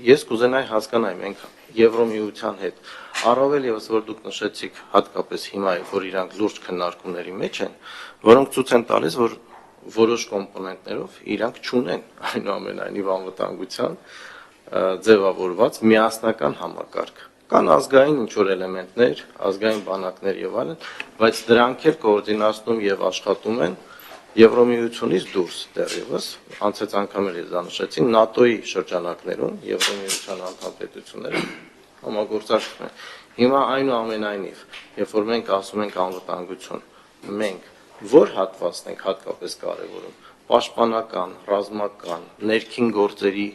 Ես կուզենայի հասկանալ մենք Եվրոմիության հետ առավել եւս որ դուք նշեցիք հատկապես հիմա որ իրանք լուրջ քննարկումների մեջ են, որոնք ցույց են տալիս, որ որոշ կոմպոնենտներով իրանք չունեն այնուամենայնիվ անվտանգության ձևավորված միասնական համակարգ։ Կան ազգային ինչ-որ էլեմենտներ, ազգային բանակներ եւ այլն, բայց դրանք էլ կոորդինացնում եւ աշխատում են Եվրոմիությունից դուրս դեռևս, անցած անգամ էլ դա նշեցի, ՆԱՏՕ-ի շրջանակներում Եվրոմիության անդամ պետությունները համագործակցում են։ Հիմա այնուամենայնիվ, երբ որ մենք ասում ենք անվտանգություն, մենք որ հատվածն ենք հատկապես կարևորում, պաշտպանական, ռազմական, ներքին գործերի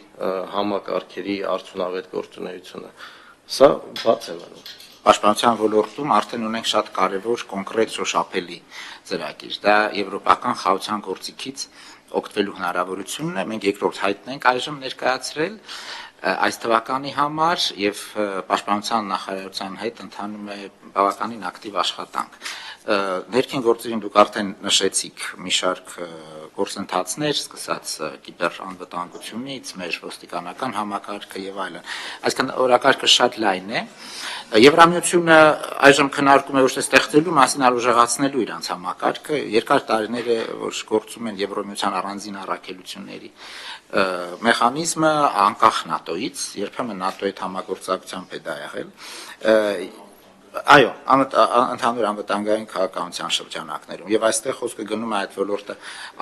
համակարգերի արդյունավետ գործունեությունը, սա բաց է մնում։ Պաշտպանության ոլորտում արդեն ունենք շատ կարևոր կոնկրետ շոշափելի ծրագիր։ Դա եվրոպական խաղաղության գործիքից օգտվելու հնարավորությունն է։ Մենք երկրորդ հայտն ենք այժմ ներկայացրել այս թվականի համար եւ պաշտպանության նախարարության հետ ընթանում է բավականին ակտիվ աշխատանք։ Ներքին գործերին դուք արդեն նշեցիք մի շարք գործընթացներ, սկսած կիբեր անվտանգությունից, մեր ոստիկանական համակարգը եւ այլն։ Այսինքն օրակարգը շատ լայն է։ Եվրամիությունը այժմ քննարկում է ոչ թե ստեղծելու մասին, այլ ուժեղացնելու իրանց համակարգը։ Երկար տարիներ է, որ գործում են Եվրամիության առանձին առաքելությունների մեխանիզմը անկախ ՆԱՏՕ-ից, երբեմն ՆԱՏՕ-ի հետ համագործակցությամբ է դա եղել։ Այո, ընդհանուր անվտանգային քաղաքականության շրջանակներում եւ այստեղ խոսքը գնում է այդ ոլորտը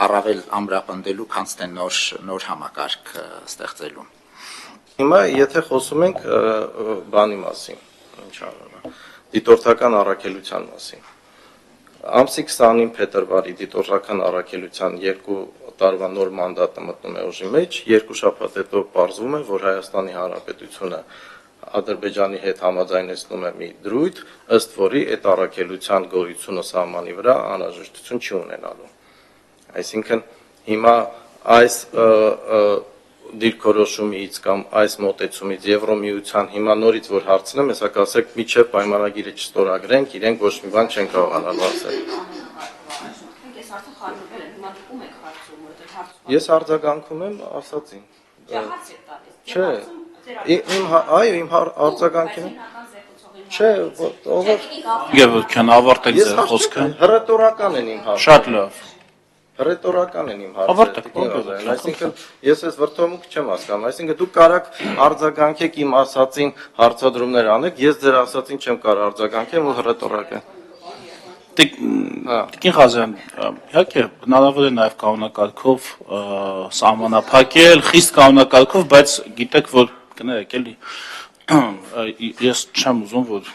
առավել ամրապնդելու, քան թե նոր համակարգ ստեղծելու։ Հիմա եթե խոսում ենք բանի մասին, ինչ անունը, դիտորդական առաքելության մասին։ Ամսի 29 փետրվարի դիտորդական առաքելության 2 տարվա նոր մանդատը մտնում է ուժի մեջ, 2 շաբաթ հետո պարզվում է, որ Հայաստանի Հանրապետությունը Ադրբեջանի հետ համաձայնեցնում է մի դրույթ, ըստ որի այդ առաքելության գոյությունը սահմանի վրա անհրաժեշտություն չի ունենալու։ Այսինքն հիմա այս դիրքորոշումից կամ այս մոտեցումից Եվրոմիության հիմա նորից որ հարցնեմ, հեսա կասեք միջև պայմանագիրը չստորագրենք, իրենք ոչ մի բան չեն կարողանալու ասել։ Ես արձագանքում եմ ասածին։ Չէ, իմ արձագանքին չէ, Գևորգյան, ավարտեք ձեր խոսքը։ Հռետորական են իմ հարցը։ Շատ լավ։ Հռետորական են իմ հարցը։ Այսինքն ես այս վրդովմունք չեմ հասկանում, այսինքն դուք կարաք արձագանքեք իմ ասածին հարցադրումներ անեք, ես ձեր ասածին չեմ կարող արձագանքեմ ու հռետորական։ Տիկին Ղազարյան, իհարկե բնավորել է նաև կանոնակարգով սահմանափակել, խիստ կանոնակարգով, բայց գիտեք, որ կներեք էլի, ես չեմ ուզում, որ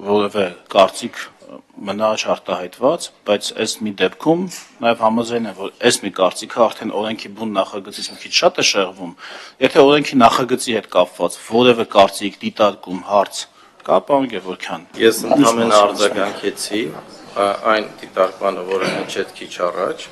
որևէ կարծիք մնա չարտահայտված, բայց այս մի դեպքում նաև համաձայն եմ, որ այս մի կարծիքը արդեն օրենքի բուն նախագծից մի քիչ շատ է շեղվում, եթե օրենքի նախագծի հետ կապված որևէ կարծիք, դիտարկում, հարց կա, պարոն Գևորգյան։ Ես ընդհանրապես արձագանքեցի այն դիտարկմանը, որը հնչեց քիչ առաջ,